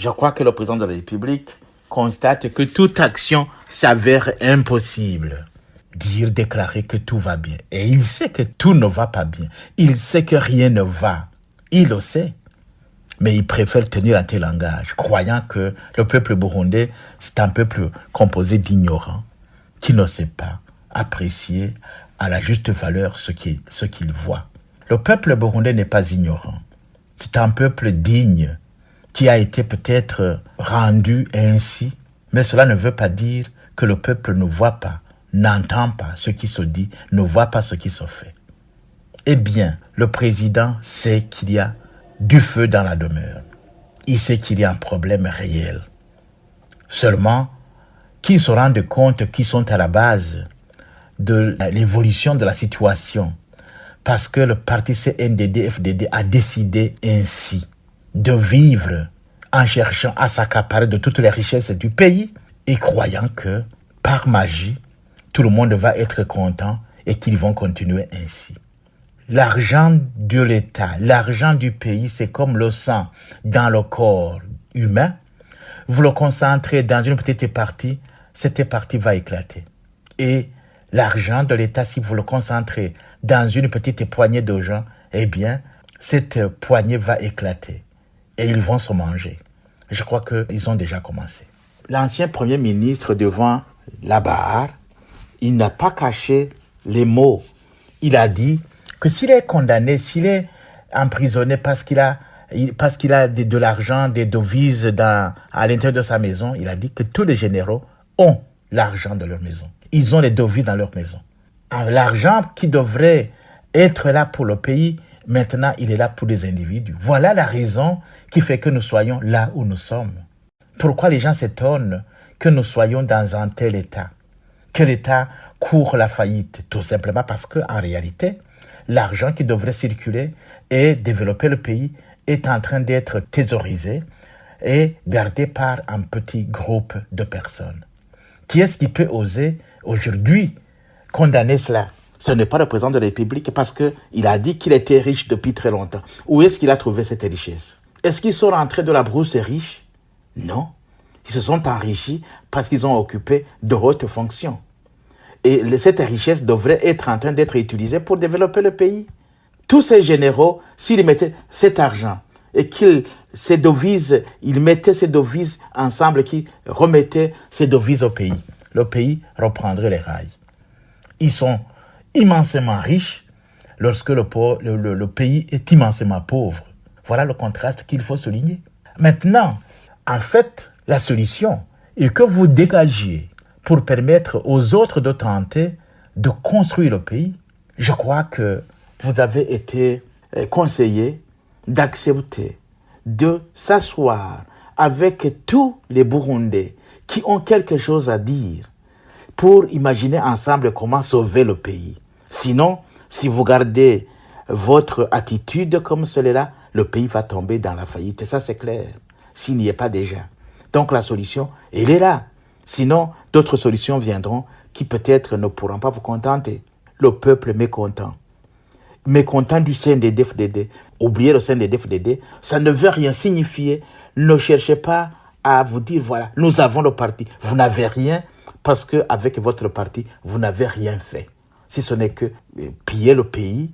Je crois que le président de la République constate que toute action s'avère impossible. Déclarer que tout va bien. Et il sait que tout ne va pas bien. Il sait que rien ne va. Il le sait. Mais il préfère tenir un tel langage, croyant que le peuple burundais, c'est un peuple composé d'ignorants, qui ne sait pas apprécier à la juste valeur ce qu'il voit. Le peuple burundais n'est pas ignorant. C'est un peuple digne, qui a été peut-être rendu ainsi, mais cela ne veut pas dire que le peuple ne voit pas, n'entend pas ce qui se dit, ne voit pas ce qui se fait. Eh bien, le président sait qu'il y a du feu dans la demeure. Il sait qu'il y a un problème réel. Seulement, qu'ils se rendent compte qu'ils sont à la base de l'évolution de la situation, parce que le parti CNDD-FDD a décidé ainsi de vivre en cherchant à s'accaparer de toutes les richesses du pays et croyant que, par magie, tout le monde va être content et qu'ils vont continuer ainsi. L'argent de l'État, l'argent du pays, c'est comme le sang dans le corps humain. Vous le concentrez dans une petite partie, cette partie va éclater. Et l'argent de l'État, si vous le concentrez dans une petite poignée de gens, eh bien, cette poignée va éclater. Et ils vont se manger. Je crois qu'ils ont déjà commencé. L'ancien Premier ministre devant la barre, il n'a pas caché les mots. Il a dit que s'il est condamné, s'il est emprisonné parce qu'il a de l'argent, des devises à l'intérieur de sa maison, il a dit que tous les généraux ont l'argent de leur maison. Ils ont les devises dans leur maison. L'argent qui devrait être là pour le pays, maintenant, il est là pour les individus. Voilà la raison qui fait que nous soyons là où nous sommes. Pourquoi les gens s'étonnent que nous soyons dans un tel état, que l'État court la faillite? Tout simplement parce qu'en réalité, l'argent qui devrait circuler et développer le pays est en train d'être thésaurisé et gardé par un petit groupe de personnes. Qui est-ce qui peut oser aujourd'hui condamner cela? Ce n'est pas le président de la République parce qu'il a dit qu'il était riche depuis très longtemps. Où est-ce qu'il a trouvé cette richesse? Est-ce qu'ils sont rentrés de la brousse riches? Non. Ils se sont enrichis parce qu'ils ont occupé de hautes fonctions. Et cette richesse devrait être en train d'être utilisée pour développer le pays. Tous ces généraux, s'ils mettaient cet argent et ces devises, ils mettaient ces devises ensemble, qu'ils remettaient ces devises au pays, le pays reprendrait les rails. Ils sont immensément riches lorsque le pays est immensément pauvre. Voilà le contraste qu'il faut souligner. Maintenant, en fait, la solution est que vous dégagiez pour permettre aux autres de tenter de construire le pays. Je crois que vous avez été conseillé d'accepter de s'asseoir avec tous les Burundais qui ont quelque chose à dire pour imaginer ensemble comment sauver le pays. Sinon, si vous gardez votre attitude comme cela, le pays va tomber dans la faillite. Et ça, c'est clair, s'il n'y est pas déjà. Donc la solution, elle est là. Sinon, d'autres solutions viendront qui peut-être ne pourront pas vous contenter. Le peuple mécontent. Mécontent du CNDD-FDD. Oubliez le CNDD-FDD, ça ne veut rien signifier. Ne cherchez pas à vous dire, voilà, nous avons le parti. Vous n'avez rien parce qu'avec votre parti, vous n'avez rien fait. Si ce n'est que piller le pays,